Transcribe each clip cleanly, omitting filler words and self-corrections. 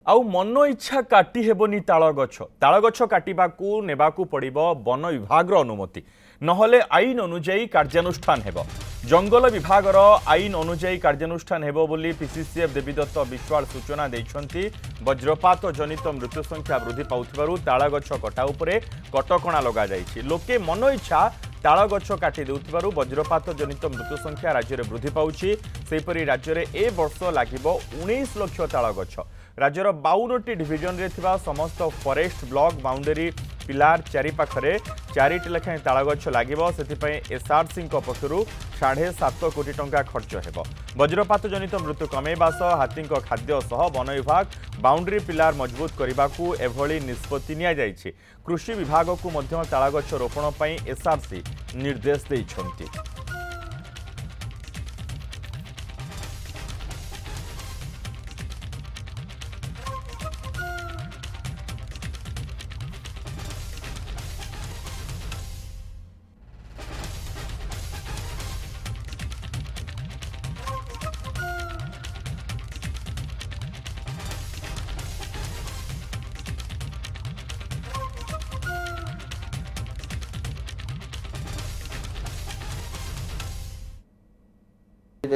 आउ मन इच्छा काटी हेबनी ताल गछ काटिबाकू नेबाकू पड़िबो वन विभाग अनुमति नहले आईन अनुजाई कार्यानुष्ठान हेबो। जंगल विभागर आईन अनुजाई कार्यानुष्ठान हेबो बोली पीसीसीएफ देवीदत्त विश्वाल सूचना दैछंती। वज्रपात जनित मृत्यु संख्या वृद्धि पाउथिबारु ताल गछ कटा उपरे कटकणा लगा जाइछि। लोके मन इच्छा ताल गछ काटी देउथिबारु वज्रपात जनित मृत्यु संख्या राज्य में वृद्धि पाउछि। सेहिपरि राज्य में ए वर्ष लागिबो 19 लाख ताल गछ। राज्यर 52टी डिविजन रे थिबा समस्त फॉरेस्ट ब्लॉक बाउंडरी पिलार चारिपाखरे 4टी लेखाएं ताल गछ लागिबो। सेथिपई एसआरसी पक्षरु 7.5 कोटी टंका खर्च हेबो। वज्रपात जनित मृत्यु कमेबा सह हाथी खाद्य सह वन विभाग बाउंडरी पिलार मजबूत करने एभली निष्पत्ति निया जाइछि। कृषि विभाग को मध्य ताल गछ रोपण पई एसआरसी निर्देश दैछंती।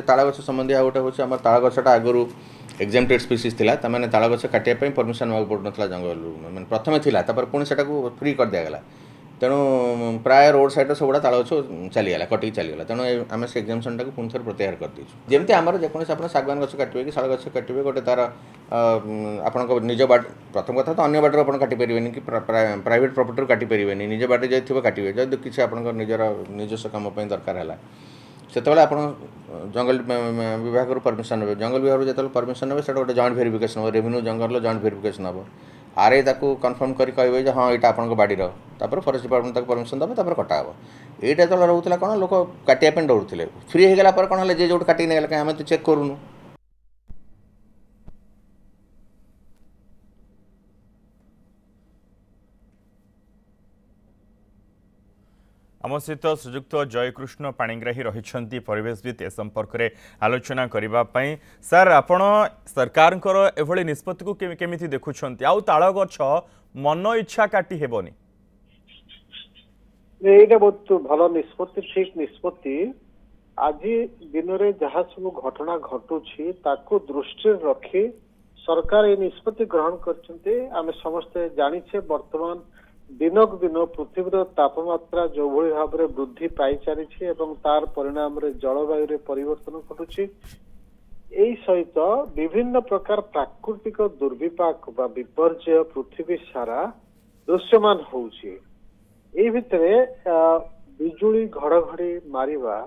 ताल गछ संबंधी गोटे हूँ आम ताल गछटा आगु एग्जामटेड स्पीसीज था तमें ताल गछ काटापी परमिशन मांग पड़ना जंगल मैंने प्रथम था पुणी से फ्री कर दिगला। तेणु प्राय रोड साइड सबुड़ा ताल गछ चलीगला कटिक चलीगला। तेणु आम से एग्जामेशन टाक पुणी थे प्रत्याहार कर दीचु। जमी आमर जेकोसी आप सागवान गछ काटे कि शाल गछ काटे गोटे तार आपण निज बाट प्रथम कथा तो अन्य बाटर आप काटिपारे कि प्राइवेट प्रॉपर्टी काटी पारे निज बाटे जब काटे जब किसी आप निजर निजस्व कम दरकार है से आप जंगल विभाग परमिशन ने जंगल विभाग जो परमिशन ने गोटे जॉइंट वेरिफिकेशन हम रेवेन्यू जंगल जॉइंट वेरिफिकेशन हम आरए कन्फर्म कर कहे हाँ यहाँ आपंक बाड़ीर फॉरेस्ट डिपार्टमेंट परमिशन देवे कटा हे यहाँ जो रोला कौन लोक काटापी डरुले फ्री होगा कौन है जो काटिक नहीं कहीं आम तो चेक करूँ। आम सहित श्रीजुक्त जयकृष्ण पाणिग्राही रही परिवेशविद ए संपर्क में आलोचना करने। सर आपण सरकार एभली निष्पत्ति को केमिति देखुछंती आउ ताल गछ मन इच्छा काटी हेबनी? एटा बहुत भल निष्पत्ति ठीक निष्पत्ति। आज दिन में जहाँ सब घटना घटुछि ताको दृष्टि रखी सरकार ये निष्पत्ति ग्रहण करछन्ते। आमे समस्ते जानिछे वर्तमान दिनक दिन पृथ्वीर तापमात्रा जो भली भाव में वृद्धि पाई चली तार परिणाम जलवायु रे परिवर्तन घटुछि। एई सहित विभिन्न प्रकार प्राकृतिक दुर्विपाक बा विपर्यय पृथ्वी सारा दृश्यमान होउछि। एई भितरे बिजुली घड़घड़ी मारिबा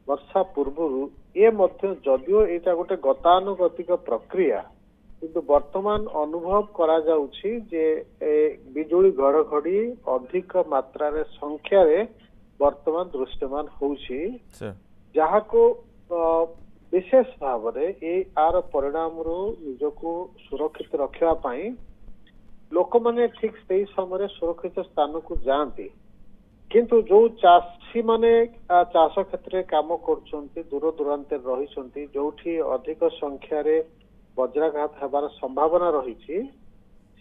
वर्षा पूर्वरु ए मध्य जदियो एटा गोटे गतानुगतिक प्रक्रिया किंतु वर्तमान अनुभव करा जाउछि जे बिजुली घड़घड़ी अधिक मात्रा रे संख्या रे वर्तमान दृश्यमान होउछि जहा को विशेष भाव रे ए आर परिणाम रो निजको सुरक्षित रखिया पई लोक माने ठीक सही समय सुरक्षित स्थान को जाती किंतु जो चाषी माने चाष क्षेत्र में काम करछन्ती दूर दूरांत रही जोठी अधिक संख्या रे वज्राघात होबार संभावना रही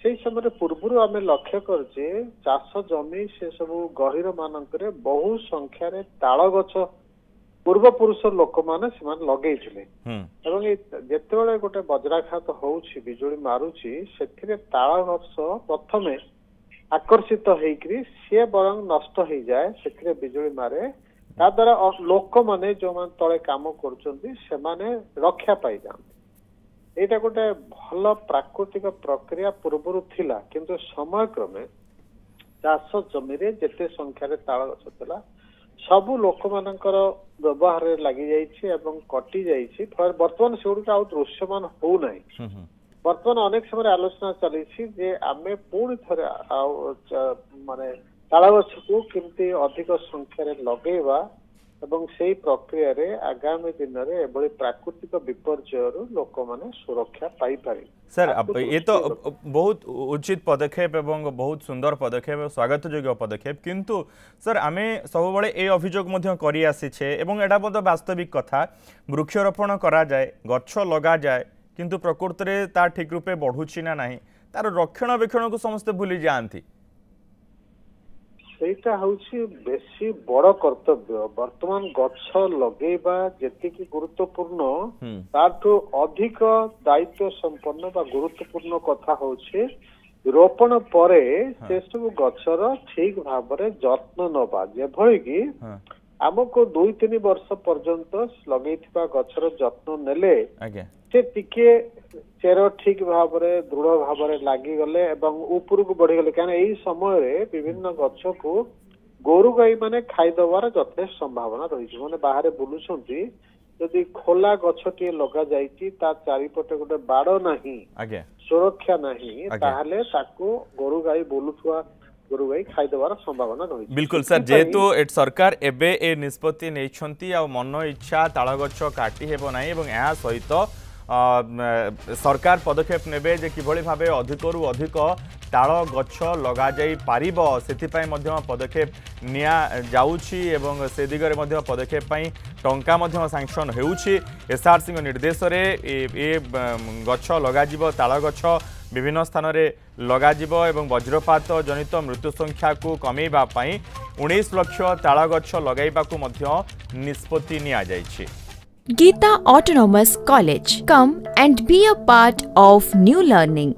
से समय पूर्व आम लक्ष्य करजे चाष जमी से सब गहिर मानक बहु संख्यार ताल गछ पूर्व पुरुष लोक मैंने लगे जिते गोटे वज्राघात होउछि बिजुली मारुछि से ताल गछ प्रथम आकर्षित होकर सी बरং नष्ट हो जाए से बिजुली मारे ता द्वारा लोक मैंने जो मान तले काम कर रक्षा पाई जाते। एटा गोटे भल प्राकृतिक प्रक्रिया पूर्व थिला किंतु समय क्रमे चाष जमी जेते संख्यार ताल गछ थिला सबु लोक मानकर व्यवहार लगी जाइछि एवं कटि जाइछि। वर्तमान से आउ दृश्यमान हो नहीं। वर्तमान अनेक समय आलोचना चली जे आमे पुणी थरे माने ताल गछ को केमती अधिक संख्यार लगेवा एवं से प्रक्रिया रे आगामी दिन में एभली प्राकृतिक विपर्यय लोक माने सुरक्षा पाई पारे। सर ये तो बहुत उचित पदक्षेप एवं बहुत सुंदर पदक्षेप स्वागत योग्य पदक्षेप किंतु सर आमे सब बळे ए अभियोग मध्य करि आसी छे एवं एटा बड वास्तविक कथा वृक्षरोपण करा जाए गछ लगा जाए किंतु प्रकृत रे ता ठीक रूपे बढ़ुची ना नहीं तार रक्षणाबेक्षण को समस्त भूली जाती ସେଇଟା ହଉଛି ବେଶୀ ବଡ କର୍ତ୍ତବ୍ୟ। ବର୍ତ୍ତମାନ ଗଛ ଲଗେଇବା ଯେତିକି ଗୁରୁତ୍ୱପୂର୍ଣ୍ଣ ତାଠୁ ଅଧିକ ଦାୟିତ୍ୱ ସମ୍ପନ୍ନ ବା ଗୁରୁତ୍ୱପୂର୍ଣ୍ଣ କଥା ହଉଛି ରୋପଣ ପରେ ସେ ସବୁ ଗଛର ଠିକ ଭାବରେ ଯତ୍ନ ନବା, ଯେଭଳି କି ଆମକୁ 2-3 ବର୍ଷ ପର୍ଯ୍ୟନ୍ତ ଲଗେଇଥିବା ଗଛର ଯତ୍ନ ନେଲେ ସେ ଟିକେ ଚେର ଠିକ ଭାବରେ ଦୃଢ ଭାବରେ ଲାଗିଗଲେ ଏବଂ ଉପରକୁ ବଢିଗଲେ, କାରଣ ଏଇ ସମୟରେ ବିଭିନ୍ନ ଗଛକୁ ଗୋରୁ ଗାଈ ମାନେ ଖାଇଦେବାର ଯଥେଷ୍ଟ ସମ୍ଭାବନା ରହିଛି। ମାନେ ବାହାରେ ବୁଲୁଛନ୍ତି, ଯଦି ଖୋଲା ଗଛଟିଏ ଲଗାଯାଇଛି ତା ଚାରିପଟେ ଗୋଟେ ବାଡ଼ ନାହିଁ, ସୁରକ୍ଷା ନାହିଁ, ତାହେଲେ ତାକୁ ଗୋରୁ ଗାଈ ବୁଲୁଥିବା ଗୋରୁ ଗାଈ ଖାଇଦେବାର ସମ୍ଭାବନା ରହିଛି। बिल्कुल सर, जेहेतु सरकार एबे ए निष्पत्ति नेइछंती आ मन इच्छा ताल गछ काटी हेबो नाही एवं या सहित सरकार पदक्षेप नेबे जे किभଳି भाबे अधिकरु अधिक ताल गछ लगा जाई पारिबो सेथिपाई मध्य पदक्षेप निया जाउछि एवं से दिगरे मध्य पदक्षेप पाई टंका मध्य सैंक्शन हेउछि। एसआरसी निर्देश रे ए गछ लगा जिवो ताल गछ विभिन्न स्थान रे लगा जिवो एवं वज्रपात जनित मृत्यु संख्या को कमेइबा पाई 19 लाख ताल गछ लगाइबा को मध्य निष्पत्ति निया जाइछि। Geeta Autonomous College. Come and be a part of new learning.